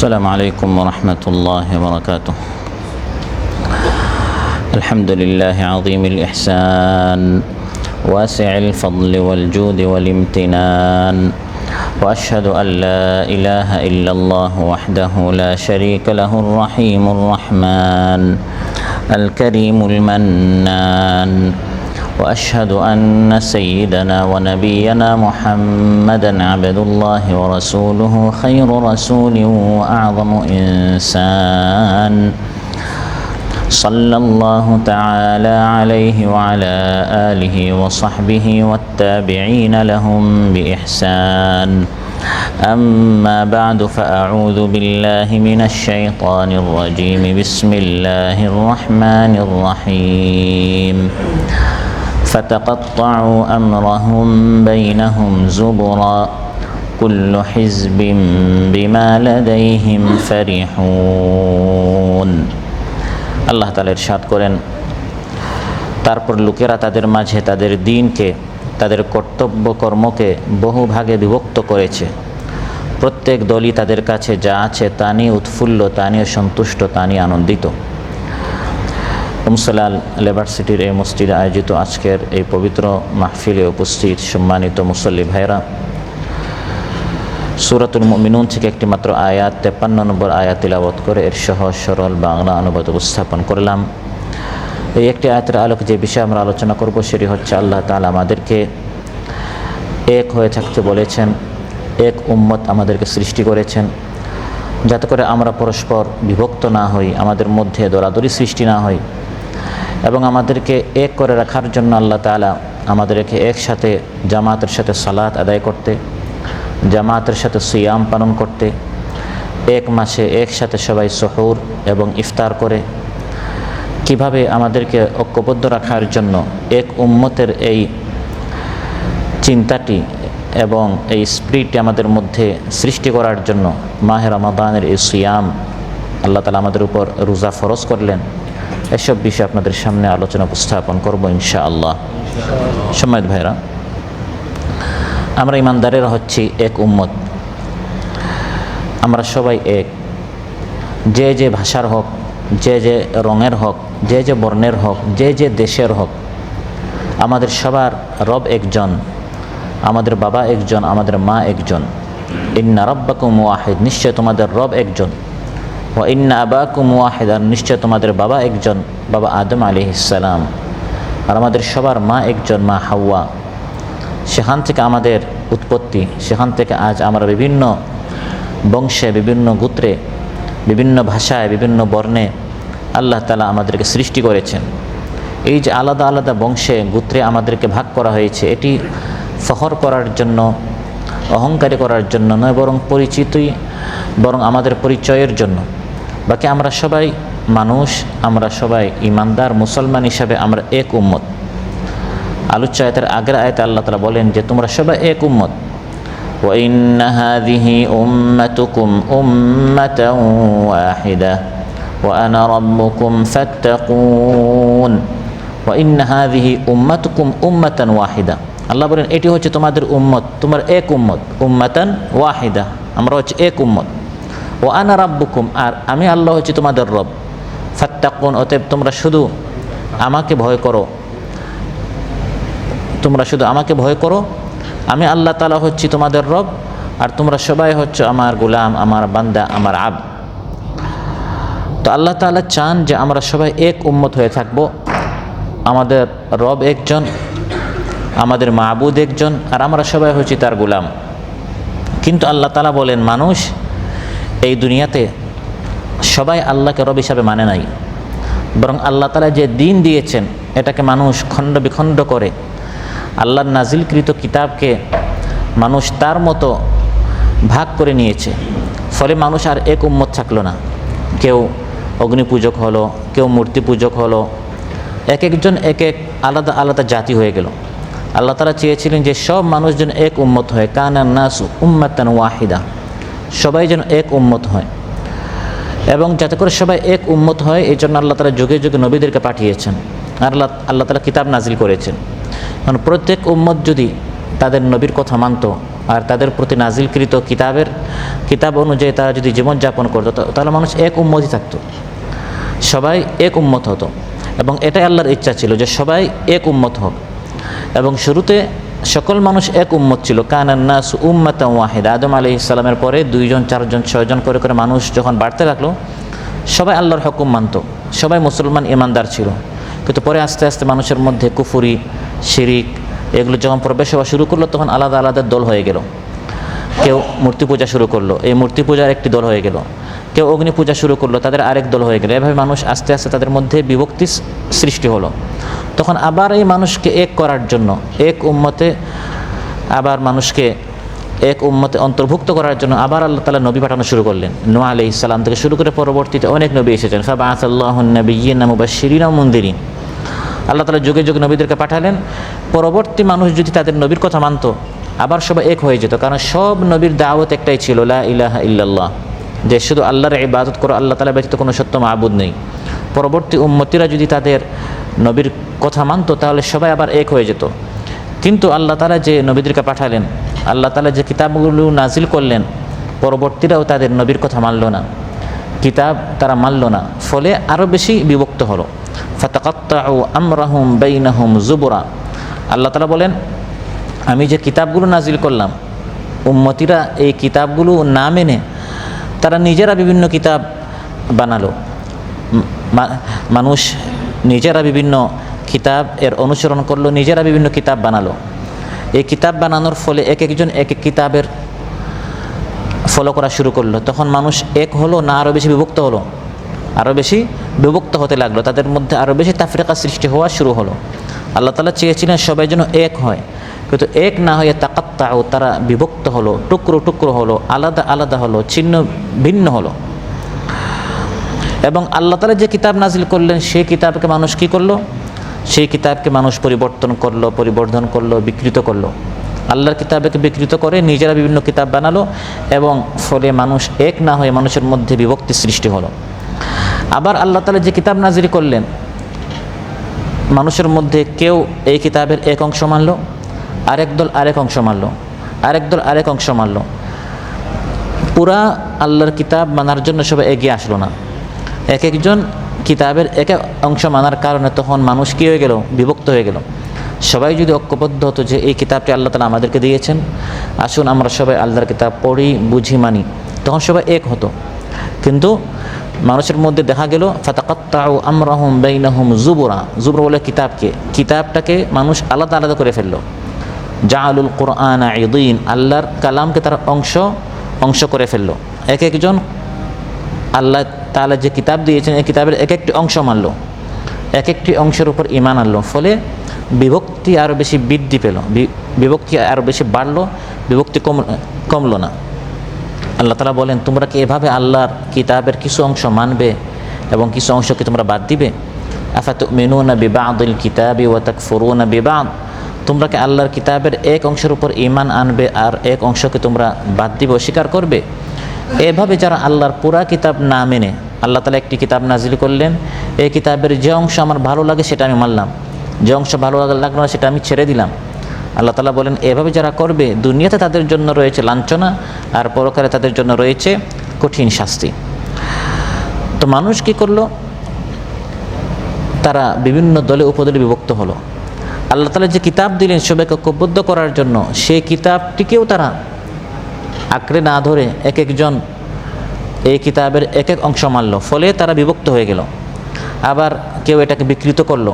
السلام عليكم ورحمة الله وبركاته. الحمد لله عظيم الإحسان واسع الفضل والجود والامتنان، وأشهد أن لا إله إلا الله وحده لا شريك له الرحيم الرحمن الكريم المنان، وأشهد أن سيدنا ونبينا محمدا عبد الله ورسوله خير رسول وأعظم إنسان، صلى الله تعالى عليه وعلى آله وصحبه والتابعين لهم بإحسان. أما بعد فأعوذ بالله من الشيطان الرجيم. بسم الله الرحمن الرحيم. فتقطعوا أمرهم بينهم زبرا كل حزب بما لديهم فرحون। আল্লাহ তাআলা ইরশাদ করেন, তারপর লোকেরা তাদের মাঝে তাদের দ্বীনকে, তাদের কর্তব্য কর্মকে বহু ভাগে বিভক্ত করেছে। প্রত্যেক দলই তাদের কাছে যা আছে তা নিয়ে উৎফুল্ল, তা নিয়ে সন্তুষ্ট, তা নিয়ে আনন্দিত। উমসালাল লেবার সিটির এই মসজিদে আয়োজিত আজকের এই পবিত্র মাহফিলে উপস্থিত সম্মানিত মুসল্লি ভাইরা, সূরাতুল মুমিনুন থেকে একটি মাত্র আয়াত 53 নম্বর আয়াত তিলাওয়াত করে এর সহজ সরল বাংলা অনুবাদ উপস্থাপন করলাম। এই একটি আয়াতের আলোকে যে বিষয়ে আমরা আলোচনা করব সেটি হচ্ছে, আল্লাহ তাআলা আমাদেরকে এক হয়ে থাকতে বলেছেন, এক উম্মত আমাদেরকে সৃষ্টি করেছেন, যাতে করে আমরা পরস্পর বিভক্ত না হই, আমাদের মধ্যে দলাদলি সৃষ্টি না হয়, এবং আমাদেরকে এক করে রাখার জন্য আল্লাহ তাআলা আমাদেরকে একসাথে জামাতের সাথে সালাত আদায় করতে, জামাতের সাথে সিয়াম পালন করতে, এক মাসে একসাথে সবাই সুহুর এবং ইফতার করে, কিভাবে আমাদেরকে ঐক্যবদ্ধ রাখার জন্য এক উম্মতের এই চিন্তাটি এবং এই স্পিরিটটি আমাদের মধ্যে সৃষ্টি করার জন্য মাহে রমাদানের এই সিয়াম আল্লাহ তাআলা আমাদের উপর রোজা ফরজ করলেন। এসব বিষয়ে আপনাদের সামনে আলোচনা উপস্থাপন করব ইনশাআল্লাহ। সম্মানিত ভাইরা, আমরা ইমানদারেরা হচ্ছি এক উম্মত। আমরা সবাই এক, যে যে ভাষার হোক, যে যে রঙের হোক, যে যে বর্ণের হোক, যে যে দেশের হোক, আমাদের সবার রব একজন, আমাদের বাবা একজন, আমাদের মা একজন। ইন্না রাব্বাকুম ওয়াহিদ, নিশ্চয় তোমাদের রব একজন। ওয়া ইন্না আবাকুম ওয়াহিদ, আর নিশ্চয় তোমাদের বাবা একজন, বাবা আদম আলাইহিস সালাম। আর আমাদের সবার মা একজন, মা হাওয়া। সেখান থেকে আমাদের উৎপত্তি, সেখান থেকে আজ আমরা বিভিন্ন বংশে, বিভিন্ন গোত্রে, বিভিন্ন ভাষায়, বিভিন্ন বর্ণে আল্লাহ তাআলা আমাদেরকে সৃষ্টি করেছেন। এই যে আলাদা আলাদা বংশে, গোত্রে আমাদেরকে ভাগ করা হয়েছে, এটি ফখর করার জন্য, অহংকারী করার জন্য নয়, বরং পরিচিতই, বরং আমাদের পরিচয়ের জন্য। বাকি আমরা সবাই মানুষ, আমরা সবাই ইমানদার মুসলমান হিসাবে আমরা এক উম্মত। আলোচ্য আয়াতের আগের আয়াতে আল্লাহ তাআলা বলেন যে তোমরা সবাই এক উম্মত। ওয়া ইন্না হাযিহি উম্মাতুকুম উম্মাতান ওয়াহিদা ওয়া আনা রাব্বুকুম ফাত্তাকুন। ওয়া ইন্না হাযিহি উম্মাতুকুম উম্মাতান ওয়াহিদা, আল্লাহ বলেন এটি হচ্ছে তোমাদের উম্মত, তোমার এক উম্মত। উম্মাতান ওয়াহিদা, আমরা হচ্ছে এক উম্মত। ওয়া আনা রাব্বুকুম, আর আমি আল্লাহ হচ্ছি তোমাদের রব। ফাত্তাকুন, অতএব তোমরা শুধু আমাকে ভয় করো, তোমরা শুধু আমাকে ভয় করো। আমি আল্লাহ তাআলা হচ্ছি তোমাদের রব, আর তোমরা সবাই হচ্ছে আমার গোলাম, আমার বান্দা, আমার আব্দ। তো আল্লাহ তাআলা চান যে আমরা সবাই এক উম্মত হয়ে থাকব। আমাদের রব একজন, আমাদের মাবুদ একজন, আর আমরা সবাই হচ্ছি তার গোলাম। কিন্তু আল্লাহ তাআলা বলেন মানুষ এই দুনিয়াতে সবাই আল্লাহকে রব হিসাবে মানে নাই, বরং আল্লাহ তাআলা যে দ্বীন দিয়েছেন এটাকে মানুষ খণ্ড বিখণ্ড করে আল্লাহর নাজিলকৃত কিতাবকে মানুষ তার মতো ভাগ করে নিয়েছে। ফলে মানুষ আর এক উম্মত থাকলো না। কেউ অগ্নিপূজক হলো, কেউ মূর্তি পূজক হলো, এক একজন এক এক আলাদা আলাদা জাতি হয়ে গেল। আল্লাহ তাআলা চেয়েছিলেন যে সব মানুষ যেন এক উম্মত হয়, কানান নাসু উম্মাতান ওয়াহিদা, সবাই যেন এক উম্মত হয়। এবং যাতে করে সবাই এক উম্মত হয় এই জন্য আল্লাহ তাআলা যুগে যুগে নবীদেরকে পাঠিয়েছেন, আর আল্লাহ তাআলা কিতাব নাজিল করেছেন। কারণ প্রত্যেক উম্মত যদি তাদের নবীর কথা মানত, আর তাদের প্রতি নাজিলকৃত কিতাব অনুযায়ী তারা যদি জীবনযাপন করতো তাহলে মানুষ এক উম্মতই থাকতো, সবাই এক উম্মত হতো। এবং এটাই আল্লাহর ইচ্ছা ছিল যে সবাই এক উম্মত হোক। এবং শুরুতে সকল মানুষ এক উম্মত ছিল। কানান নাস উম্মাতান ওয়াহিদা, আদম আলাইহিস সালামের পরে 2 জন 4 জন 6 জন করে করে মানুষ যখন বাড়তে লাগলো, সবাই আল্লাহর হুকুম মানত, সবাই মুসলমান ইমানদার ছিল। কিন্তু পরে আস্তে আস্তে মানুষের মধ্যে কুফরি, শিরিক এগুলো যখন প্রবেশ হওয়া শুরু করলো, তখন আলাদা আলাদা দল হয়ে গেল। কেউ মূর্তি পূজা শুরু করলো, এই মূর্তি পূজার একটি দল হয়ে গেল। কেউ অগ্নি পূজা শুরু করলো, তাদের আরেক দল হয়ে গেল। এভাবে মানুষ আস্তে আস্তে তাদের মধ্যে বিভক্তি সৃষ্টি হলো। তখন আবার এই মানুষকে এক করার জন্য, এক উম্মতে আবার মানুষকে এক উম্মতে অন্তর্ভুক্ত করার জন্য আবার আল্লাহ তাআলা নবী পাঠানো শুরু করলেন। নূহ আলাইহিস সালাম থেকে শুরু করে পরবর্তীতে অনেক নবী এসেছেন। ফাবাআসাল্লাহুন নাবিয়্যিনা মুবাশশিরিনা ওয়া মুনযিরিন, আল্লাহ তাআলা যুগে যুগে নবীদেরকে পাঠালেন। পরবর্তী মানুষ যদি তাদের নবীর কথা মানত, আবার সবাই এক হয়ে যেত। কারণ সব নবীর দাওয়াত একটাই ছিল, লা ইলাহা ইল্লাল্লাহ, যে শুধু আল্লাহর ইবাদত করো, আল্লাহ তাআলা ব্যতীত কোনো সত্য মাবুদ নেই। পরবর্তী উম্মতিরা যদি তাদের নবীর কথা মানত, তাহলে সবাই আবার এক হয়ে যেত। কিন্তু আল্লাহ তাআলা যে নবীদেরকে পাঠালেন, আল্লাহ তাআলা যে কিতাবগুলো নাজিল করলেন, পরবর্তীরাও তাদের নবীর কথা মানল না, কিতাব তারা মানল না। ফলে আরও বেশি বিভক্ত হলো। ফাতাকাত্তাউ আমরাহুম বাইনাহুম যুবরা, আল্লাহ তাআলা বলেন, আমি যে কিতাবগুলো নাজিল করলাম, উম্মতিরা এই কিতাবগুলো না মেনে তারা নিজেরা বিভিন্ন কিতাব বানালো। মানুষ নিজেরা বিভিন্ন কিতাব এর অনুসরণ করলো, নিজেরা বিভিন্ন কিতাব বানালো। এই কিতাব বানানোর ফলে এক একজন এক এক কিতাবের ফলো করা শুরু করলো। তখন মানুষ এক হলো না আরও বেশি বিভক্ত হলো? আরও বেশি বিভক্ত হতে লাগলো। তাদের মধ্যে আরও বেশি তাফরিকা সৃষ্টি হওয়া শুরু হলো। আল্লাহ তাআলা চেয়েছিলেন সবাই যেন এক হয়, কিন্তু এক না হয়ে তাকাত্তাউ, তারা বিভক্ত হলো, টুকরো টুকরো হলো, আলাদা আলাদা হলো, ছিন্ন ভিন্ন হলো। এবং আল্লাহ তাআলা যে কিতাব নাজিল করলেন, সেই কিতাবকে মানুষ কী করলো? সেই কিতাবকে মানুষ পরিবর্তন করলো, পরিবর্ধন করলো, বিকৃত করলো। আল্লাহর কিতাবকে বিকৃত করে নিজেরা বিভিন্ন কিতাব বানালো, এবং ফলে মানুষ এক না হয়ে মানুষের মধ্যে বিভক্তি সৃষ্টি হলো। আবার আল্লাহ তাআলা যে কিতাব নাজিল করলেন, মানুষের মধ্যে কেউ এই কিতাবের এক অংশ মানল, আরেক দল আরেক অংশ মানল, আরেক দল আরেক অংশ মানল। পুরা আল্লাহর কিতাব মানার জন্য সবাই এগিয়ে আসলো না। এক একজন কিতাবের এক এক অংশ মানার কারণে তখন মানুষ কী হয়ে গেল? বিভক্ত হয়ে গেল। সবাই যদি ঐক্যবদ্ধ হতো যে এই কিতাবটি আল্লাহ তাআলা আমাদেরকে দিয়েছেন, আসুন আমরা সবাই আল্লাহর কিতাব পড়ি, বুঝি, মানি, তখন সবাই এক হতো। কিন্তু মানুষের মধ্যে দেখা গেল ফাতাকাত্তাউ আমরাহুম বাইনাহুম যুবরা। যুবরা বলে কিতাবটাকে মানুষ আলাদা আলাদা করে ফেললো। জাআলুল কুরআনা ঈদিন, আল্লাহর কালামকে তারা অংশ করে ফেললো। এক একজন আল্লাহ তাআলা যে কিতাব দিয়েছেন, এই কিতাবের এক একটি অংশ মানলো, এক একটি অংশের উপর ঈমান আনলো। ফলে বিভক্তি আরও বেশি বৃদ্ধি পেল, বিভক্তি আরও বেশি বাড়লো, বিভক্তি কমলো না। আল্লাহ তাআলা বলেন, তোমরা কি এভাবে আল্লাহর কিতাবের কিছু অংশ মানবে এবং কিছু অংশকে তোমরা বাদ দিবে? আফাতুমিনুনা বিবাদিল কিতাবি ওয়া তাকফুরুনা বিবাদ, তোমরা কি আল্লাহর কিতাবের এক অংশের উপর ঈমান আনবে আর এক অংশকে তোমরা বাদ দিবে, অস্বীকার করবে? এভাবে যারা আল্লাহর পুরা কিতাব না মেনে, আল্লাহ তাআলা একটি কিতাব নাজিল করলেন, এই কিতাবের যে অংশ আমার ভালো লাগে সেটা আমি মানলাম, যে অংশ ভালো লাগলো না সেটা আমি ছেড়ে দিলাম। আল্লাহ তাআলা বলেন, এভাবে যারা করবে, দুনিয়াতে তাদের জন্য রয়েছে লাঞ্ছনা, আর পরকালে তাদের জন্য রয়েছে কঠিন শাস্তি। তো মানুষ কি করলো? তারা বিভিন্ন দলে উপদলে বিভক্ত হলো। আল্লাহ তাআলা যে কিতাব দিলেন সবাইকে ঐক্যবদ্ধ করার জন্য, সেই কিতাবটিকেও তারা আঁকড়ে না ধরে এক একজন এই কিতাবের এক এক অংশ মানলো। ফলে তারা বিভক্ত হয়ে গেল। আবার কেউ এটাকে বিকৃত করলো।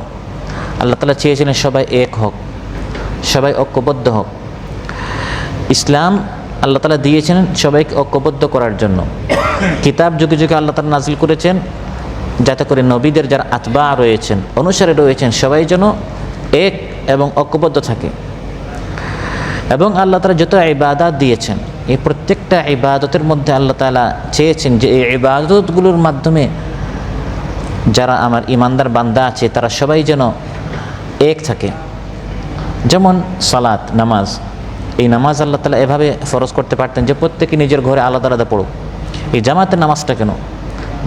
আল্লাহ তাআলা চেয়েছিলেন সবাই এক হোক, সবাই ঐক্যবদ্ধ হোক। ইসলাম আল্লাহ তাআলা দিয়েছেন সবাইকে ঐক্যবদ্ধ করার জন্য। কিতাব যুগে যুগে আল্লাহ তাআলা নাজিল করেছেন যাতে করে নবীদের যারা আতবা রয়েছেন, অনুসারী রয়েছেন, সবাই যেন এক এবং ঐক্যবদ্ধ থাকে। এবং আল্লাহ তাআলা যত ইবাদত দিয়েছেন, এই প্রত্যেকটা ইবাদতের মধ্যে আল্লাহ তাআলা চেয়েছেন যে এই ইবাদতগুলোর মাধ্যমে যারা আমার ইমানদার বান্দা আছে তারা সবাই যেন এক থাকে। যেমন সালাত, নামাজ, এই নামাজ আল্লাহ তাআলা এভাবে ফরজ করতে পারতেন যে প্রত্যেকে নিজের ঘরে আলাদা আলাদা পড়ুক। এই জামাতের নামাজটা কেন?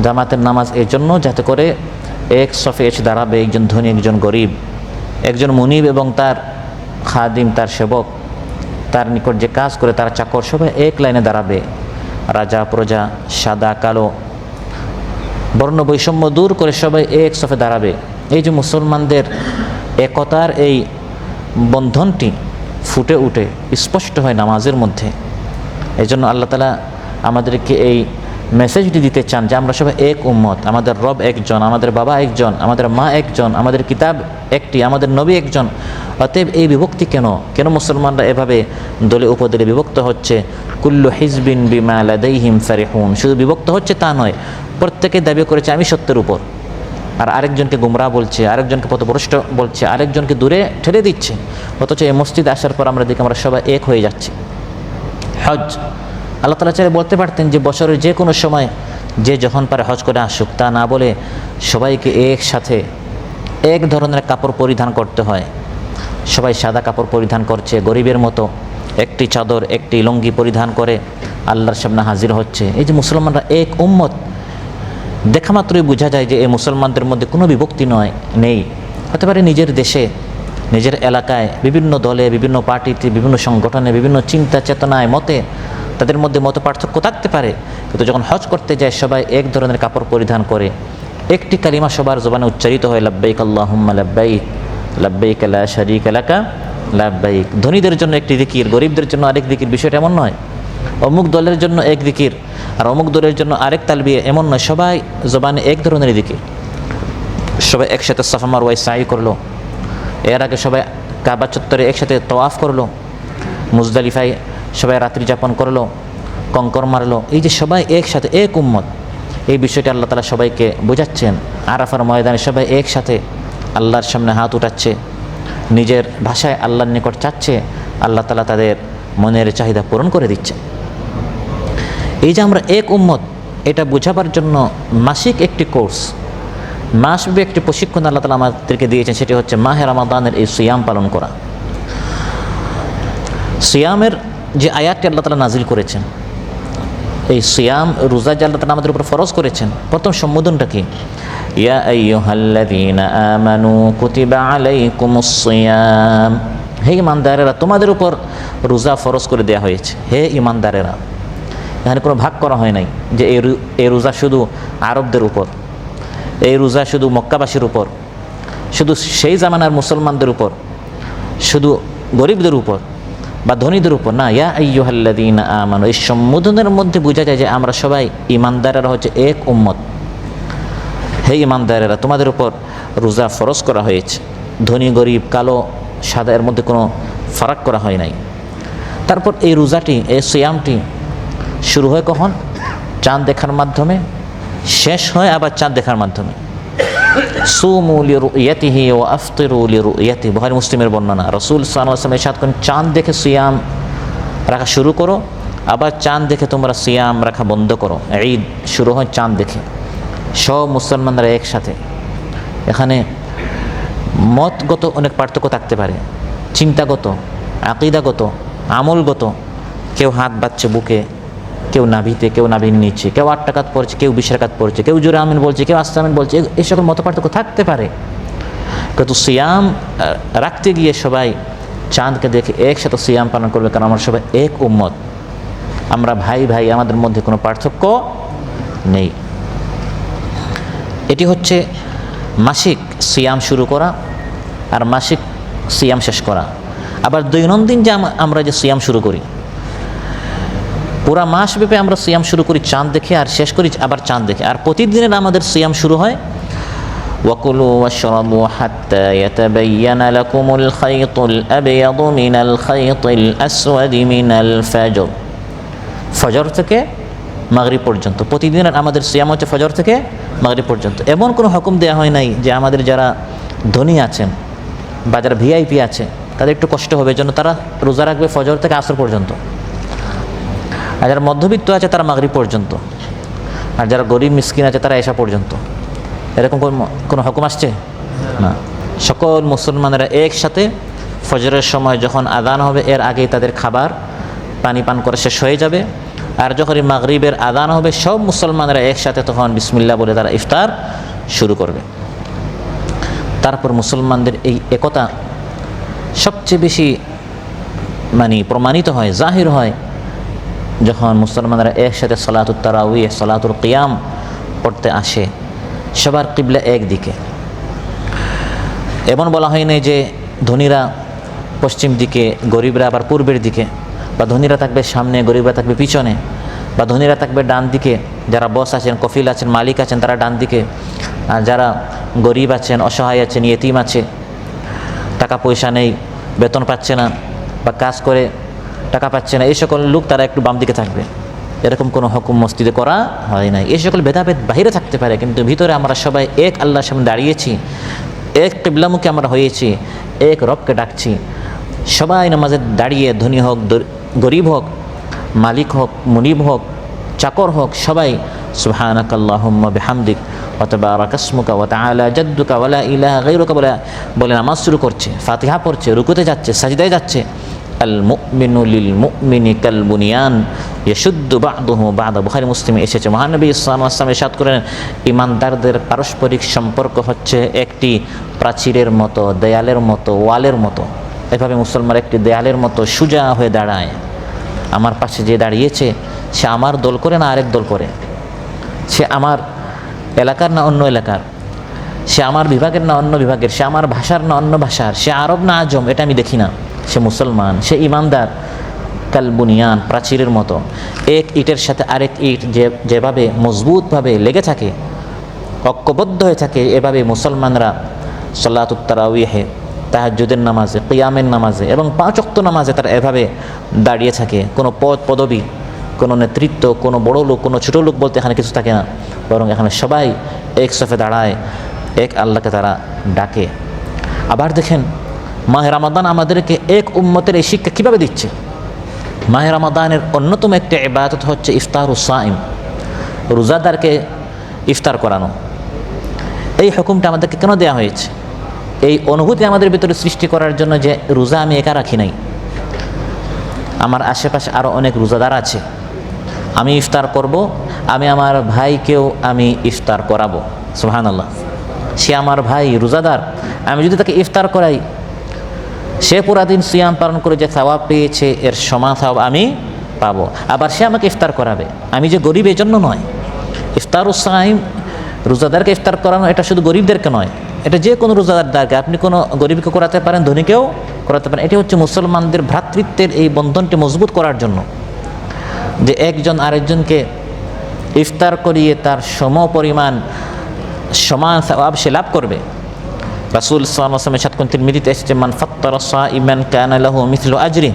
জামাতের নামাজ এই জন্য যাতে করে এক সফে এসে দাঁড়াবে একজন ধনী, একজন গরিব, একজন মুনিব এবং তার খাদিম, তার সেবক, তার নিকট যে কাজ করে তার চাকর সবাই এক লাইনে দাঁড়াবে, রাজা প্রজা, সাদা কালো, বর্ণ বৈষম্য দূর করে সবাই এক সফে দাঁড়াবে। এই যে মুসলমানদের একতার এই বন্ধনটি ফুটে উঠে স্পষ্ট হয় নামাজের মধ্যে। এই জন্য আল্লাহ তাআলা আমাদেরকে এই মেসেজটি দিতে চান যে আমরা সবাই এক উম্মত, আমাদের রব একজন, আমাদের বাবা একজন, আমাদের মা একজন, আমাদের কিতাব একটি, আমাদের নবী একজন। অতএব এই বিভক্তি কেন মুসলমানরা এভাবে দলে উপদলে বিভক্ত হচ্ছে? কুল্লু হিজবিন বিমা লাদাইহিম ফারিহুন। শুধু বিভক্ত হচ্ছে তা নয়, প্রত্যেকে দাবি করেছে আমি সত্যের উপর, আর আরেকজনকে গুমরাহ বলছে, আরেকজনকে পথভ্রষ্ট বলছে, আরেকজনকে দূরে ঠেলে দিচ্ছে। অথচ এই মসজিদে আসার পর আমরা দেখি আমরা সবাই এক হয়ে যাচ্ছি। হজ, আল্লাহ তাআলা চাইলে বলতে পারতেন যে বছরের যে কোনো সময় যে যখন পারে হজ করে আসুক, তা না বলে সবাইকে একসাথে এক ধরনের কাপড় পরিধান করতে হয়। সবাই সাদা কাপড় পরিধান করছে, গরিবের মতো একটি চাদর একটি লুঙ্গি পরিধান করে আল্লাহর সামনে হাজির হচ্ছে। এই যে মুসলমানরা এক উম্মত, দেখা মাত্রই বোঝা যায় যে এই মুসলমানদের মধ্যে কোনো বিভক্তি নেই। হতে পারে নিজের দেশে, নিজের এলাকায়, বিভিন্ন দলে, বিভিন্ন পার্টিতে, বিভিন্ন সংগঠনে, বিভিন্ন চিন্তা চেতনায়, মতে তাদের মধ্যে মত পার্থক্য থাকতে পারে, কিন্তু যখন হজ করতে যায় সবাই এক ধরনের কাপড় পরিধান করে, একটি কালিমা সবার জবানে উচ্চারিত হয়, লাব্বাইক আল্লাহুম্মা লাব্বাইক, লাব্বাইক লা শারীকা লাকা লাব্বাইক। ধনীদের জন্য একটি জিকির, গরিবদের জন্য আরেক জিকির, বিষয়টা এমন নয়। অমুক দলের জন্য এক জিকির আর অমুক দলের জন্য আরেক তালবিয়া, এমন নয়। সবাই জবানে এক ধরনের জিকির। সবাই একসাথে সাফা মারওয়ায় সাই করলো, এর আগে সবাই কাবা চত্বরে একসাথে তওয়াফ করলো, মুজদালিফায় সবাই রাত্রি যাপন করলো, কঙ্কর মারলো। এই যে সবাই একসাথে এক উম্মত, এই বিষয়টি আল্লাহ তাআলা সবাইকে বোঝাচ্ছেন। আরাফার ময়দানে সবাই একসাথে আল্লাহর সামনে হাত উঠাচ্ছে, নিজের ভাষায় আল্লাহর নিকট চাচ্ছে, আল্লাহ তাআলা তাদের মনের চাহিদা পূরণ করে দিচ্ছে। এই যে আমরা এক উম্মত, এটা বোঝাবার জন্য মাসিক একটি কোর্স, মাসব্যাপী একটি প্রশিক্ষণ আল্লাহ তাআলা আমাদেরকে দিয়েছেন। সেটি হচ্ছে মাহে রমাদানের এই সিয়াম পালন করা। সিয়ামের যে আয়াতটি আল্লাহ তাআলা নাজিল করেছেন, এই সিয়াম রোজা যে আল্লাহ তাআলা আমাদের উপর ফরজ করেছেন, প্রথম সম্বোধনটা কি? ইয়া আইয়ুহাল্লাযীনা আমানু কুতিবা আলাইকুমুস সিয়াম। হে ঈমানদারেরা, তোমাদের উপর রোজা ফরজ করে দেওয়া হয়েছে। হে ঈমানদারেরা, এখানে কোনো ভাগ করা হয় নাই যে এই রোজা শুধু আরবদের উপর, এই রোজা শুধু মক্কাবাসীর উপর, শুধু সেই জামানার মুসলমানদের উপর, শুধু গরিবদের উপর বা ধনীদের উপর না। ইয়া আইয়ুহাল্লাযীনা আমানু, এই সম্বোধনের মধ্যে বোঝা যায় যে আমরা সবাই ঈমানদারেরা হচ্ছে এক উম্মত। হে ঈমানদারেরা, তোমাদের উপর রোজা ফরজ করা হয়েছে। ধনী গরিব, কালো সাদা, এর মধ্যে কোনো ফারাক করা হয় নাই। তারপর এই রোজাটি, এই সিয়ামটি শুরু হয় কখন? চাঁদ দেখার মাধ্যমে, শেষ হয় আবার চাঁদ দেখার মাধ্যমে। সুমু লিরুয়াতিহি ওয়া আফতিরু লিরুয়াতিহি, বুখারী মুসলিমের বর্ণনা। রাসূল সাল্লাল্লাহু আলাইহি ওয়াসাল্লাম ইরশাদ করেন, চাঁদ দেখে সিয়াম রাখা শুরু করো, আবার চাঁদ দেখে তোমরা সিয়াম রাখা বন্ধ করো। ঈদ শুরু হয় চাঁদ দেখে, সব মুসলমানরা একসাথে। এখানে মতগত অনেক পার্থক্য থাকতে পারে, চিন্তাগত, আকীদাগত, আমলগত। কেউ হাত বাঁধছে বুকে, কেউ নাভিতে, কেউ নাভির নিচে, কেউ 8 রাকাত পড়ছে, কেউ 20 রাকাত পড়ছে, কেউ জোরে আমিন বলছে, কেউ আস্তে আমিন বলছে। এই সকল মত পার্থক্য থাকতে পারে, কিন্তু সিয়াম রাখতে গিয়ে সবাই চাঁদকে দেখে একসাথে সিয়াম পালন করবে, কারণ আমরা সবাই এক উম্মত, আমরা ভাই ভাই, আমাদের মধ্যে কোনো পার্থক্য নেই। এটি হচ্ছে মাসিক সিয়াম শুরু করা আর মাসিক সিয়াম শেষ করা। আবার দৈনন্দিন যে আমরা যে সিয়াম শুরু করি, পুরা মাস ব্যাপী আমরা সিয়াম শুরু করি চাঁদ দেখে আর শেষ করি আবার চাঁদ দেখে। আর প্রতিদিনের আমাদের সিয়াম শুরু হয় ওয়াকুলু ওয়াশরাবু হাত্তা ইয়াতাবায়্যানা লাকুমুল খায়তুল আবয়াদু মিনাল খায়তিল আসওয়াদি মিনাল ফাজর। ফজর থেকে মাগরিব পর্যন্ত প্রতিদিনের আমাদের সিয়াম হচ্ছে ফজর থেকে মাগরিব পর্যন্ত। এমন কোনো হুকুম দেওয়া হয় নাই যে আমাদের যারা ধনী আছেন বা যারা ভিআইপি আছে তাদের একটু কষ্ট হবে, জন্য তারা রোজা রাখবে ফজর থেকে আসর পর্যন্ত, আর যারা মধ্যবিত্ত আছে তারা মাগরিব পর্যন্ত, আর যারা গরিব মিসকিন আছে তারা এশা পর্যন্ত। এরকম কোনো হুকুম আসছে না। সকল মুসলমানেরা একসাথে ফজরের সময় যখন আযান হবে এর আগেই তাদের খাবার পানি পান করে শেষ হয়ে যাবে, আর যখনই মাগরিবের আযান হবে সব মুসলমানেরা একসাথে তখন বিসমিল্লাহ বলে তারা ইফতার শুরু করবে। তারপর মুসলমানদের এই একতা সবচেয়ে বেশি মানে প্রমাণিত হয়, জাহির হয় যখন মুসলমানরা একসাথে সলাতুত তারাউইহ, সলাতুল কিয়াম পড়তে আসে। সবার কিবলা একদিকে। এমন বলা হয় না যে ধনীরা পশ্চিম দিকে, গরিবরা আবার পূর্বের দিকে, বা ধনীরা থাকবে সামনে, গরিবরা থাকবে পিছনে, বা ধনীরা থাকবে ডান দিকে, যারা বস আছেন, কফিল আছেন, মালিক আছেন তারা ডান দিকে, আর যারা গরিব আছেন, অসহায় আছেন, ইয়েতিম আছে, টাকা পয়সা নেই, বেতন পাচ্ছে না, বা কাজ করে টাকা পাচ্ছে না, এই সকল লোক তারা একটু বাম দিকে থাকবে। এরকম কোনো হুকুম মসজিদে করা হয় নাই। এই সকল ভেদাভেদ বাহিরে থাকতে পারে, কিন্তু ভিতরে আমরা সবাই এক আল্লাহর সামনে দাঁড়িয়েছি, এক কিবলামুখী আমরা হয়েছি, এক রবকে ডাকছি। সবাই নামাজে দাঁড়িয়ে, ধনী হোক, গরিব হোক, মালিক হোক, মুনিব হোক, চাকর হোক, সবাই সুবহানাকাল্লাহুম্মা বিহামদিক ওয়া তাবারাকা ইসমুকা ওয়া তাআলা জাদ্দুকা ওয়া লা ইলাহা গায়রুকা বলে নামাজ শুরু করছে, ফাতিহা পড়ছে, রুকুতে যাচ্ছে, সাজদায় যাচ্ছে। আল মুমিনু লিল মুমিনি কাল বুনিয়ান ইয়াশুদ্দু বা'দুহু বা'দা, বুখারী মুসলিমে এসেছে। মহানবী সাল্লাল্লাহু আলাইহি ওয়াসাল্লাম ইরশাদ করেন, ইমানদারদের পারস্পরিক সম্পর্ক হচ্ছে একটি প্রাচীরের মতো, দেয়ালের মতো, ওয়ালের মতো। এভাবে মুসলমান একটি দেয়ালের মতো সোজা হয়ে দাঁড়ায়। আমার পাশে যে দাঁড়িয়েছে সে আমার দল করে না আরেক দল করে, সে আমার এলাকার না অন্য এলাকার, সে আমার বিভাগের না অন্য বিভাগের, সে আমার ভাষার না অন্য ভাষার, সে আরব না আজম, এটা আমি দেখি না। সে মুসলমান, সে ইমানদার। কাল বুনিয়ান, প্রাচীরের মতো। এক ইটের সাথে আরেক ইট যেভাবে মজবুতভাবে লেগে থাকে, ঐক্যবদ্ধ হয়ে থাকে, এভাবে মুসলমানরা সলাতুত তারাউইহে, তাহাজ্জুদের নামাজে, কিয়ামের নামাজে এবং 5 ওয়াক্ত নামাজে তারা এভাবে দাঁড়িয়ে থাকে। কোনো পদ পদবী, কোনো নেতৃত্ব, কোনো বড় লোক, কোনো ছোটো লোক বলতে এখানে কিছু থাকে না, বরং এখানে সবাই এক সফে দাঁড়ায়, এক আল্লাহকে তারা ডাকে। আবার দেখেন, মাহে রমাদান আমাদেরকে এক উম্মতের এই শিক্ষা কীভাবে দিচ্ছে। মাহে রমাদানের অন্যতম একটি ইবাদত হচ্ছে ইফতারুস সাইম, রোজাদারকে ইফতার করানো। এই হুকুমটা আমাদেরকে কেন দেওয়া হয়েছে? এই অনুভূতি আমাদের ভিতরে সৃষ্টি করার জন্য যে রোজা আমি একা রাখি নাই, আমার আশেপাশে আরও অনেক রোজাদার আছে, আমি ইফতার করব, আমি আমার ভাইকেও আমি ইফতার করাবো। সুবহানাল্লাহ। সে আমার ভাই রোজাদার, আমি যদি তাকে ইফতার করাই, সে পুরা দিন সিয়াম পালন করে যে সওয়াব পেয়েছে এর সমান সওয়াব আমি পাবো। আবার সে আমাকে ইফতার করাবে, আমি যে গরিব এই জন্য নয়। ইফতারুস সাইম, রোজাদারকে ইফতার করানো, এটা শুধু গরিবদেরকে নয়, এটা যে কোনো রোজাদারকে আপনি কোনো গরিবকে করাতে পারেন, ধনীকেও করাতে পারেন। এটি হচ্ছে মুসলমানদের ভ্রাতৃত্বের এই বন্ধনটি মজবুত করার জন্য, যে একজন আরেকজনকে ইফতার করিয়ে তার সমপরিমাণ সমান সওয়াব সে লাভ করবে। রাসূল সাল্লাল্লাহু আলাইহি ওয়াসাল্লাম সাত কোন তিরমিজিতে এসেছে, মান ফাত্তারা সাইমান কানা লাহু মিথলু আজরি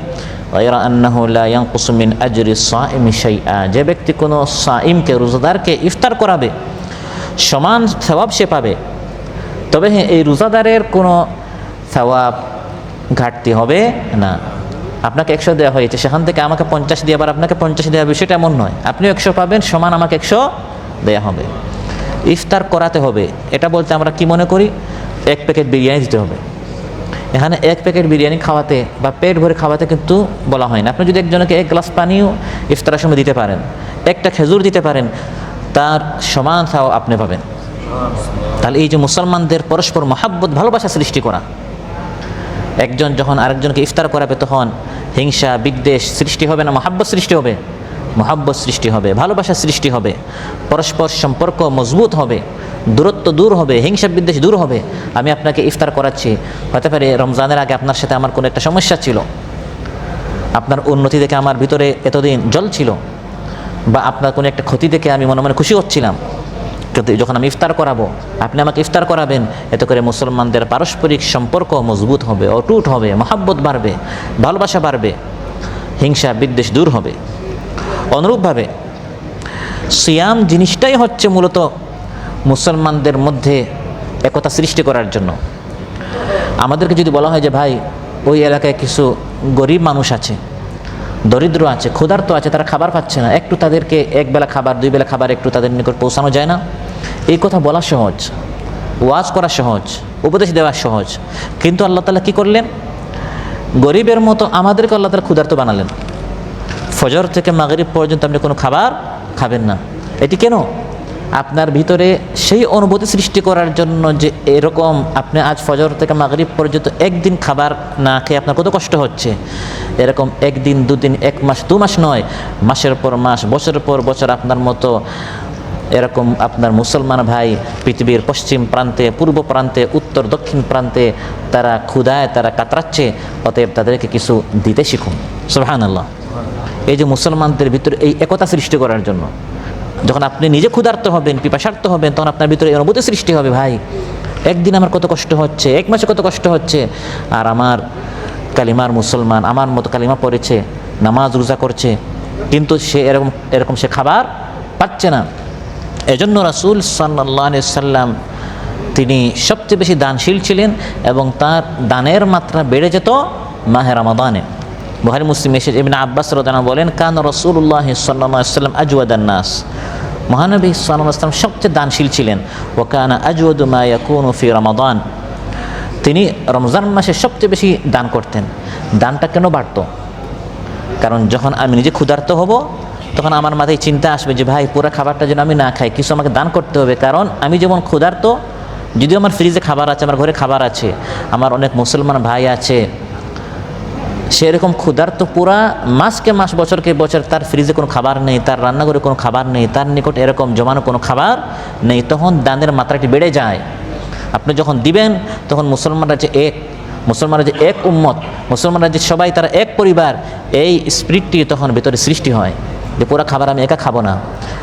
গায়রা আন্নাহু লা ইয়ানকুসু মিন আজরি সাইমি শাইআ। যে ব্যক্তি কোনো সাইমকে, রোজাদারকে ইফতার করাবে, সমান সওয়াব সে পাবে। তবে হ্যাঁ, এই রোজাদারের কোনো সওয়াব ঘাটতি হবে না। আপনাকে 100 দেওয়া হয়েছে, সেখান থেকে আমাকে 50 দিয়ে আবার আপনাকে 50 দেওয়া হবে, সেটা এমন নয়। আপনিও 100 পাবেন, সমান আমাকে 100 দেওয়া হবে। ইফতার করাতে হবে, এটা বলতে আমরা কি মনে করি? 1 প্যাকেট বিরিয়ানি দিতে হবে। এখানে 1 প্যাকেট বিরিয়ানি খাওয়াতে বা পেট ভরে খাওয়াতে কিন্তু বলা হয় না। আপনি যদি একজনকে 1 গ্লাস পানিও ইফতারের সময় দিতে পারেন, একটা খেজুর দিতে পারেন, তার সমান সওয়াব আপনি পাবেন। তাহলে এই যে মুসলমানদের পরস্পর মহাব্বত, ভালোবাসা সৃষ্টি করা, একজন যখন আরেকজনকে ইফতার করাবে তখন হিংসা বিদ্বেষ সৃষ্টি হবে না, মহাব্বত সৃষ্টি হবে, মহাব্বত সৃষ্টি হবে, ভালোবাসা সৃষ্টি হবে, পরস্পর সম্পর্ক মজবুত হবে, দূরত্ব দূর হবে, হিংসা বিদ্বেষ দূর হবে। আমি আপনাকে ইফতার করাচ্ছি, হতে পারে রমজানের আগে আপনার সাথে আমার কোনো একটা সমস্যা ছিল, আপনার উন্নতি দেখে আমার ভিতরে এতদিন জল ছিল, বা আপনার কোনো একটা ক্ষতি দেখে আমি মনে মনে খুশি হচ্ছিলাম, কিন্তু যখন আমি ইফতার করাবো, আপনি আমাকে ইফতার করাবেন, এতে করে মুসলমানদের পারস্পরিক সম্পর্ক মজবুত হবে, অটুট হবে, মহাব্বত বাড়বে, ভালোবাসা বাড়বে, হিংসা বিদ্বেষ দূর হবে। অনুরূপভাবে সিয়াম জিনিসটাই হচ্ছে মূলত মুসলমানদের মধ্যে একতা সৃষ্টি করার জন্য। আমাদেরকে যদি বলা হয় যে ভাই, ওই এলাকায় কিছু গরিব মানুষ আছে, দরিদ্র আছে, ক্ষুধার্ত আছে, তারা খাবার পাচ্ছে না, একটু তাদেরকে 1 বেলা খাবার 2 বেলা খাবার একটু তাদের নিকট পৌঁছানো যায় না? এই কথা বলা সহজ, ওয়াজ করা সহজ, উপদেশ দেওয়া সহজ, কিন্তু আল্লাহ তাআলা কি করলেন? গরিবের মতো আমাদেরকে আল্লাহ তাআলা ক্ষুধার্ত বানালেন। ফজর থেকে মাগরিব পর্যন্ত আপনি কোনো খাবার খাবেন না। এটি কেন? আপনার ভিতরে সেই অনুভূতি সৃষ্টি করার জন্য যে এরকম আপনি আজ ফজর থেকে মাগরিব পর্যন্ত একদিন খাবার না খেয়ে আপনার কত কষ্ট হচ্ছে, এরকম একদিন দুদিন, এক মাস দু মাস নয়, মাসের পর মাস, বছরের পর বছর আপনার মতো এরকম আপনার মুসলমান ভাই পৃথিবীর পশ্চিম প্রান্তে, পূর্ব প্রান্তে, উত্তর দক্ষিণ প্রান্তে তারা ক্ষুধায় তারা কাতরাচ্ছে। অতএব তাদেরকে কিছু দিতে শিখুন। সুবহানাল্লাহ। এই যে মুসলমানদের ভিতরে এই একতা সৃষ্টি করার জন্য, যখন আপনি নিজে ক্ষুধার্ত হবেন, পিপাসার্ত হবেন, তখন আপনার ভিতরে অনুভূতি সৃষ্টি হবে, ভাই একদিন আমার কত কষ্ট হচ্ছে, এক মাসে কত কষ্ট হচ্ছে, আর আমার কালিমার মুসলমান আমার মতো কালিমা পড়েছে, নামাজ রোজা করছে, কিন্তু সে এরকম সে খাবার পাচ্ছে না। এজন্য রাসূল সাল্লাল্লাহু আলাইহি সাল্লাম তিনি সবচেয়ে বেশি দানশীল ছিলেন এবং তার দানের মাত্রা বেড়ে যেত মাহে রমাদানে। বুখারী মুসলিম এসে ইবনে আব্বাস রাদিয়াল্লাহু আনহু বলেন, কান রাসূলুল্লাহ সাল্লাল্লাহু আলাইহি ওয়াসাল্লাম আজওয়াদান নাস, মহানবী সাল্লাল্লাহু আলাইহি ওয়াসাল্লাম সবচেয়ে দানশীল ছিলেন। ওয়া কানা আজওয়াদু মা ইয়াকুনু ফি রমাদান, তিনি রমজান মাসে সবচেয়ে বেশি দান করতেন। দানটা কেন বাড়তো? কারণ যখন আমি নিজে ক্ষুধার্ত হব তখন আমার মাথায় চিন্তা আসবে যে ভাই পুরো খাবারটা যেন আমি না খাই, কিছু আমাকে দান করতে হবে। কারণ আমি যেমন ক্ষুধার্ত, যদিও আমার ফ্রিজে খাবার আছে, আমার ঘরে খাবার আছে, আমার অনেক মুসলমান ভাই আছে, সেরকম ক্ষুধার্ত পুরা মাসকে মাস, বছরকে বছর তার ফ্রিজে কোনো খাবার নেই, তার রান্নাঘরে কোনো খাবার নেই, তার নিকট এরকম জমানো কোনো খাবার নেই, তখন দানের মাত্রাটি বেড়ে যায়। আপনি যখন দিবেন তখন মুসলমানরা যে এক উম্মত, মুসলমানরা যে সবাই তারা এক পরিবার, এই স্পিরিটটি তখন ভিতরে সৃষ্টি হয় যে পুরা খাবার আমি একা খাবো না,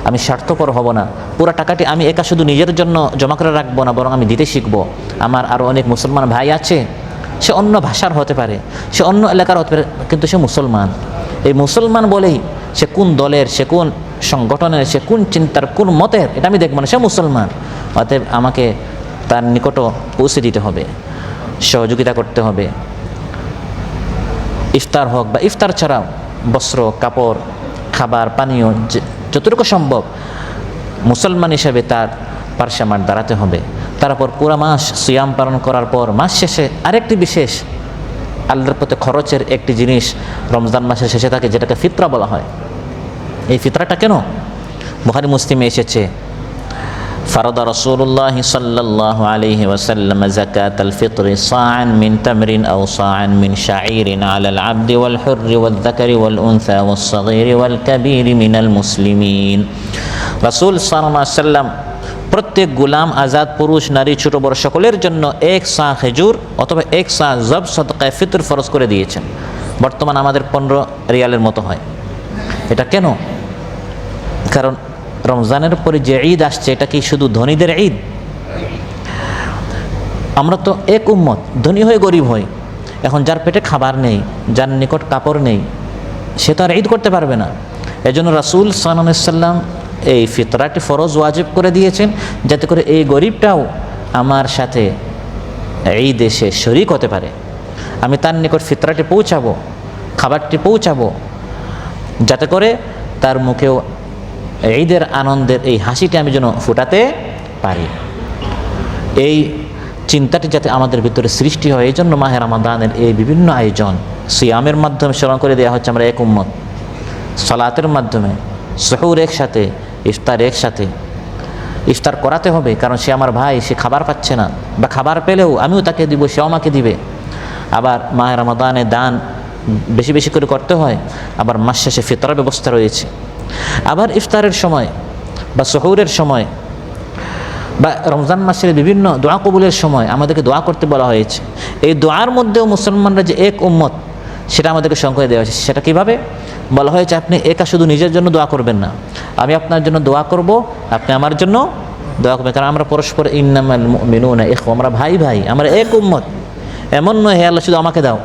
আমি স্বার্থপর হব না, পুরা টাকাটি আমি একা শুধু নিজের জন্য জমা করে রাখবো না, বরং আমি দিতে শিখবো। আমার আরও অনেক মুসলমান ভাই আছে, সে অন্য ভাষার হতে পারে, সে অন্য এলাকার হতে পারে, কিন্তু সে মুসলমান। এই মুসলমান বলেই সে কোন দলের, সে কোন সংগঠনের, সে কোন চিন্তার, কোন মতের, এটা আমি দেখবো না, সে মুসলমান। অতএব আমাকে তার নিকটও পৌঁছে দিতে হবে, সহযোগিতা করতে হবে। ইফতার হোক বা ইফতার ছাড়াও বস্ত্র, কাপড়, খাবার, পানীয়, যতটুকু সম্ভব মুসলমান হিসেবে তার পার্শ্বে আমার দাঁড়াতে হবে। তারপর পুরা মাস সিয়াম পালন করার পর মাস শেষে আরেকটি বিশেষ আল্লাহর পথে খরচের একটি জিনিস রমজান মাসের শেষে থাকে, যেটাকে ফিতরা বলা হয়। এই ফিতরাটা কেন? বুখারী মুসলিমে এসেছে, ফারাদা রাসূলুল্লাহ সাল্লাল্লাহু আলাইহি ওয়াসাল্লাম যাকাতাল ফিতরি সাআন মিন তামরিন আও সাআন মিন শাঈরিন আলাল আবদি ওয়াল হুররি ওয়াল যাকারি ওয়াল উনসা ওয়াস সাগীরি ওয়াল কাবীরি মিনাল মুসলিমিন। রাসূল সাল্লাল্লাহু আলাইহি ওয়াসাল্লাম প্রত্যেক গোলাম, আজাদ, পুরুষ, নারী, ছোট বড় সকলের জন্য এক সা খেজুর অথবা এক সা জব সদকায়ে ফিতর ফরজ করে দিয়েছেন। বর্তমান আমাদের 15 রিয়ালের মতো হয়। এটা কেন? কারণ রমজানের পরে যে ঈদ আসছে, এটা কি শুধু ধনীদের ঈদ? আমরা তো এক উম্মত, ধনী হয়ে গরিব হই। এখন যার পেটে খাবার নেই, যার নিকট কাপড় নেই, সে তো আর ঈদ করতে পারবে না। এজন্য রাসূল সাল্লাল্লাহু আলাইহি ওয়াসাল্লাম এই ফিতরাটি ফরজ ওয়াজিব করে দিয়েছেন, যাতে করে এই গরিবটাও আমার সাথে ঈদ এসে শরীক হতে পারে। আমি তার নিকট ফিতরাটি পৌঁছাবো, খাবারটি পৌঁছাবো, যাতে করে তার মুখেও ঈদের আনন্দের এই হাসিটি আমি যেন ফুটাতে পারি। এই চিন্তাটি যাতে আমাদের ভিতরে সৃষ্টি হয়, এই জন্য মাহে রমাদানের এই বিভিন্ন আয়োজন সিয়ামের মাধ্যমে স্মরণ করে দেওয়া হচ্ছে আমরা এক উম্মত, সালাতের মাধ্যমে, সুহুর একসাথে, ইফতার একসাথে। ইফতার করাতে হবে, কারণ সে আমার ভাই, সে খাবার পাচ্ছে না, বা খাবার পেলেও আমিও তাকে দিব, সেও আমাকে দিবে। আবার মাহে রমাদানে দান বেশি বেশি করে করতে হয়। আবার মাস শেষে ফিতরার ব্যবস্থা রয়েছে। আবার ইফতারের সময় বা সুহুরের সময় বা রমজান মাসের বিভিন্ন দোয়া কবুলের সময় আমাদেরকে দোয়া করতে বলা হয়েছে। এই দোয়ার মধ্যেও মুসলমানরা যে এক উম্মত, সেটা আমাদেরকে সংখ্যা দেওয়া হয়েছে। সেটা কীভাবে বলা হয়েছে? আপনি একা শুধু নিজের জন্য দোয়া করবেন না, আমি আপনার জন্য দোয়া করব, আপনি আমার জন্য দোয়া করবেন। কারণ আমরা পরস্পর ইন্নামাল মুমিনুনা ইখওয়া, আমরা ভাই ভাই, আমরা এক উম্মত। এমন নয় হে আল্লাহ শুধু আমাকে দাও,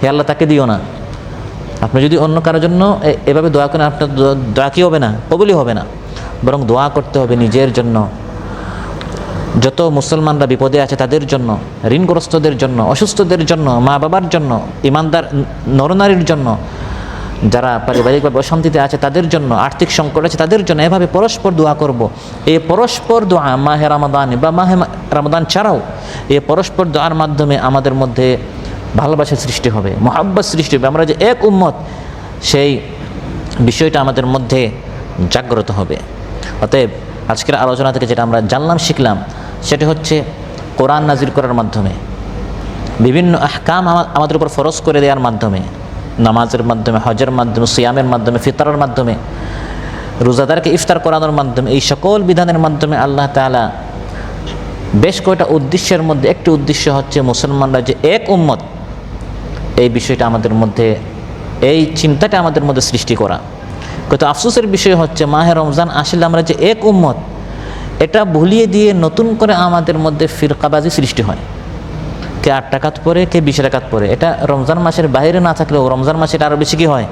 হে আল্লাহ তাকে দিও না। আপনি যদি অন্য কারোর জন্য এভাবে দোয়া করেন, আপনার দোয়া কি হবে না? কবুলই হবে না। বরং দোয়া করতে হবে নিজের জন্য, যত মুসলমানরা বিপদে আছে তাদের জন্য, ঋণগ্রস্তদের জন্য, অসুস্থদের জন্য, মা বাবার জন্য, ইমানদার নরনারীর জন্য, যারা পারিবারিকভাবে অশান্তিতে আছে তাদের জন্য, আর্থিক সংকট আছে তাদের জন্য। এভাবে পরস্পর দোয়া করব। এই পরস্পর দোয়া মাহে রমাদান বা মাহে রমাদান ছাড়াও এই পরস্পর দোয়ার মাধ্যমে আমাদের মধ্যে ভালোবাসার সৃষ্টি হবে, মহাব্বত সৃষ্টি হবে। আমরা যে এক উম্মত, সেই বিষয়টা আমাদের মধ্যে জাগ্রত হবে। অতএব আজকের আলোচনা থেকে যেটা আমরা জানলাম শিখলাম সেটি হচ্ছে কোরআন নাজিল করার মাধ্যমে, বিভিন্ন আহকাম আমাদের উপর ফরজ করে দেওয়ার মাধ্যমে, নামাজের মাধ্যমে, হজের মাধ্যমে, সিয়ামের মাধ্যমে, ফিতরের মাধ্যমে, রোজাদারকে ইফতার করানোর মাধ্যমে, এই সকল বিধানের মাধ্যমে আল্লাহ তাআলা বেশ কয়েকটা উদ্দেশ্যের মধ্যে একটি উদ্দেশ্য হচ্ছে মুসলমানরা যে এক উম্মত, এই বিষয়টা আমাদের মধ্যে, এই চিন্তাটা আমাদের মধ্যে সৃষ্টি করা। কিন্তু আফসোসের বিষয় হচ্ছে মাহে রমজান আসলে আমরা যে এক উম্মত, এটা ভুলিয়ে দিয়ে নতুন করে আমাদের মধ্যে ফিরকাবাজি সৃষ্টি হয়। কে 8 রাকাত পড়ে, কে 20 রাকাত পড়ে। এটা রমজান মাসের বাইরে না থাকলেও রমজান মাসে এটা আরও বেশি কী হয়,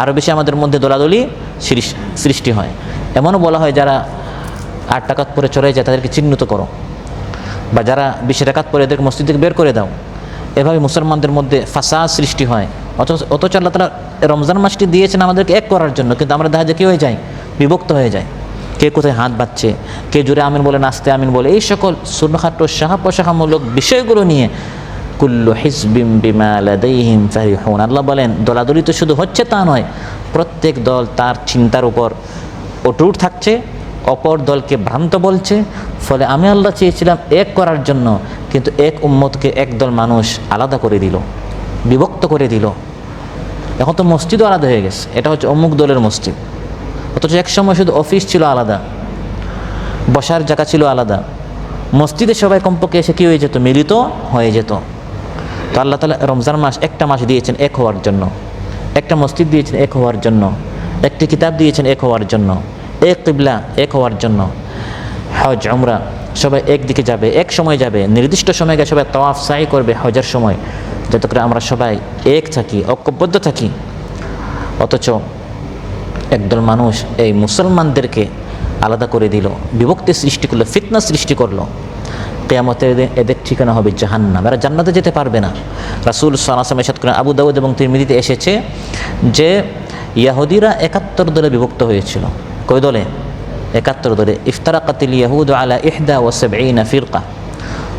আরও বেশি আমাদের মধ্যে দোলাদলি সৃষ্টি হয়। এমনও বলা হয় যারা 8 রাকাত পরে চলে যায় তাদেরকে চিহ্নিত করো, বা যারা 20 রাকাত পরে এদেরকে মসজিদ থেকে বের করে দাও। এভাবে মুসলমানদের মধ্যে ফাসাদ সৃষ্টি হয়। অথচ আল্লাহ তাআলা রমজান মাসটি দিয়েছেন আমাদেরকে এক করার জন্য, কিন্তু আমরা দেখা যায় কী হয়ে যায়, বিভক্ত হয়ে যায়। কে কোথায় হাত বাঁধছে, কে জোরে আমিন বলে, নাচতে আমিন বলে, এই সকল ছোটখাটো শাখা-প্রশাখামূলক বিষয়গুলো নিয়ে কুল্লু হিজবিম বিমা লাদাইহিম ফারিহুন। আল্লাহ বলেন দলাদলি তো শুধু হচ্ছে তা নয়, প্রত্যেক দল তার চিন্তার উপর অটুট থাকছে, অপর দলকে ভ্রান্ত বলছে। ফলে আমি আল্লাহ চেয়েছিলাম এক করার জন্য, কিন্তু এক উম্মতকে একদল মানুষ আলাদা করে দিল, বিভক্ত করে দিল। এখন তো মসজিদও আলাদা হয়ে গেছে, এটা হচ্ছে অমুক দলের মসজিদ। অথচ একসময় শুধু অফিস ছিল আলাদা, বসার জায়গা ছিল আলাদা, মসজিদে সবাই কমপক্ষে এসে কী হয়ে যেত, মিলিত হয়ে যেত। তো আল্লাহ তাআলা রমজান মাস একটা মাস দিয়েছেন এক হওয়ার জন্য, একটা মসজিদ দিয়েছেন এক হওয়ার জন্য, একটি কিতাব দিয়েছেন এক হওয়ার জন্য, এক কিবলা এক হওয়ার জন্য। হজ উমরা সবাই একদিকে যাবে, এক সময় যাবে, নির্দিষ্ট সময়ে সবাই তাওয়াফ সাই করবে হজের সময়, যাতে করে আমরা সবাই এক থাকি, ঐক্যবদ্ধ থাকি। অথচ একদল মানুষ এই মুসলমানদেরকে আলাদা করে দিল, বিভক্তি সৃষ্টি করলো, ফিতনা সৃষ্টি করলো। কিয়ামতের দিন এদের ঠিকানা হবে জাহান্নাম, এরা জান্নাতে যেতে পারবে না। রাসূল সাল্লাল্লাহু আলাইহি ওয়াসাল্লাম ইরশাদ করেন, আবু দাউদ এবং তিরমিজিতে এসেছে যে ইহুদিরা 71 দলে বিভক্ত হয়েছিল। কয় দলে? 71 দলে। ইফতারাকাতিল ইয়াহুদু আলা 71 ফিরকা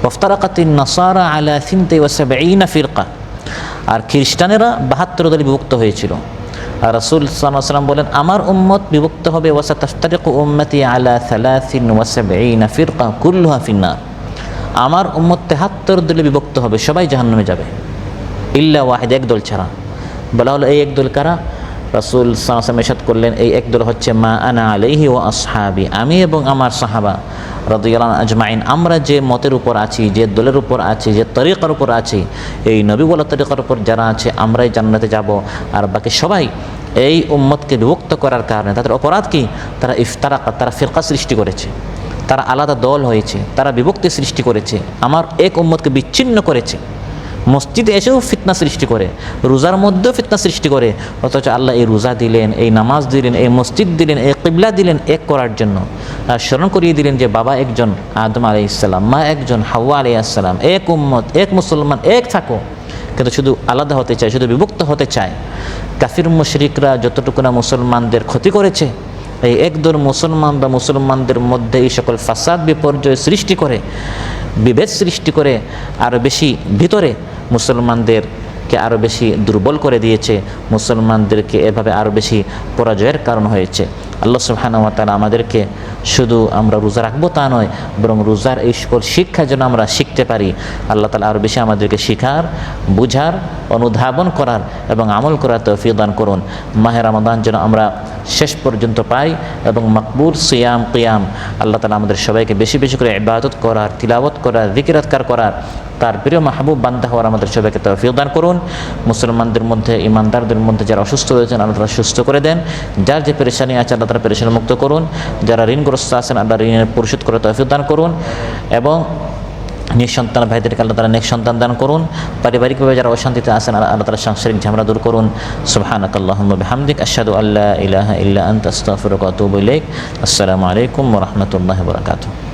ওয়াফতারাকাতিন নাসারা আলা 72 ফিরকা। আর খ্রিস্টানেরা 72 দলে বিভক্ত হয়েছিল। আর রাসূল সাল্লাল্লাহু আলাইহি ওয়াসাল্লাম বলেন আমার উম্মত বিভক্ত হবে ওয়াসাতাফতারিকু উম্মতি আলা 73 ফিরকা কুল্লুহা ফিন্নার। আমার উম্মত 73 দলে বিভক্ত হবে, সবাই জাহান্নামে যাবে, ইল্লা ওয়াহিদ, এক দল ছাড়া। বলা হলো এই এক দল কারা? রাসূল সাল্লাল্লাহু আলাইহি ওয়াসাল্লাম ইরশাদ করলেন এই এক দল হচ্ছে মা আনা আলাইহি ওয়া আসহাবি, আমি এবং আমার সাহাবা রাদিয়াল্লাহু আজমাইন, আমরা যে মতের উপর আছি, যে দলের উপর আছি, যে তরিকার উপর আছি, এই নবী বলা তরিকার উপর যারা আছে আমরাই জান্নাতে যাব। আর বাকি সবাই এই উম্মতকে বিভক্ত করার কারণে তাদের অপরাধ কি? তারা ইফতারাকাত, তারা ফিরকা সৃষ্টি করেছে, তারা আলাদা দল হয়েছে, তারা বিভক্তি সৃষ্টি করেছে, আমার এক উম্মতকে বিচ্ছিন্ন করেছে। মসজিদে এসেও ফিতনা সৃষ্টি করে, রোজার মধ্যেও ফিতনা সৃষ্টি করে। অথচ আল্লাহ এই রোজা দিলেন, এই নামাজ দিলেন, এই মসজিদ দিলেন, এই কিবলা দিলেন এক করার জন্য। আর স্মরণ করিয়ে দিলেন যে বাবা একজন আদম আলাইহিস সালাম, মা একজন হাওয়া আলাইহিস সালাম, এক উম্মত, এক মুসলমান, এক থাকো। কিন্তু শুধু আলাদা হতে চায়, শুধু বিভক্ত হতে চায়। কাফির মুশরিকরা যতটুকু না মুসলমানদের ক্ষতি করেছে, এই একদল মুসলমান বা মুসলমানদের মধ্যে এই সকল ফাসাদ বিপর্যয় সৃষ্টি করে, বিভেদ সৃষ্টি করে, আরও বেশি ভিতরে মুসলমানদেরকে আরও বেশি দুর্বল করে দিয়েছে, মুসলমানদেরকে এভাবে আরও বেশি পরাজয়ের কারণ হয়েছে। আল্লাহ সুবহানাহু ওয়া তাআলা আমাদেরকে শুধু আমরা রোজা রাখবো তা নয়, বরং রোজার এই সকল শিক্ষা যেন আমরা শিখতে পারি। আল্লাহ তাআলা আরও বেশি আমাদেরকে শিখার, বুঝার, অনুধাবন করার এবং আমল করার তৌফিক দান করুন। মাহে রমাদান যেন আমরা শেষ পর্যন্ত পাই এবং মাকবুল সিয়াম কিয়াম আল্লাহ তাআলা আমাদের সবাইকে বেশি বেশি করে ইবাদত করার, তিলাওয়াত করার, যিকির আযকার করার, তার প্রিয় মাহবুব বান্দা হওয়ার আমাদের সবাইকে তৌফিক দান করুন। মুসলমানদের মধ্যে, ইমানদারদের মধ্যে যারা অসুস্থ রয়েছেন আল্লাহ তাআলা সুস্থ করে দেন। যার যে পেরেশানি আছে আল্লাহ তাআলা পেরেশানি মুক্ত করুন। যারা ঋণগ্রস্ত আছেন আল্লাহ ঋণের পরিশোধ করে তৌফিক দান করুন। এবং নিঃসন্তান ভাইদেরকে আল্লাহ তাআলা নেক সন্তান দান করুন। পারিবারিকভাবে যারা অশান্তিতে আছেন আল্লাহ তাআলা সাংসারিক ঝামেলা দূর করুন। সুবহানাকাল্লাহুম্মা বিহামদিক আশহাদু আল্লা ইলাহা ইল্লা আনতা আস্তাগফিরুকা ওয়া আতুবু ইলাইক। আসসালামু আলাইকুম ওয়া রাহমাতুল্লাহি ওয়া বারাকাতুহু।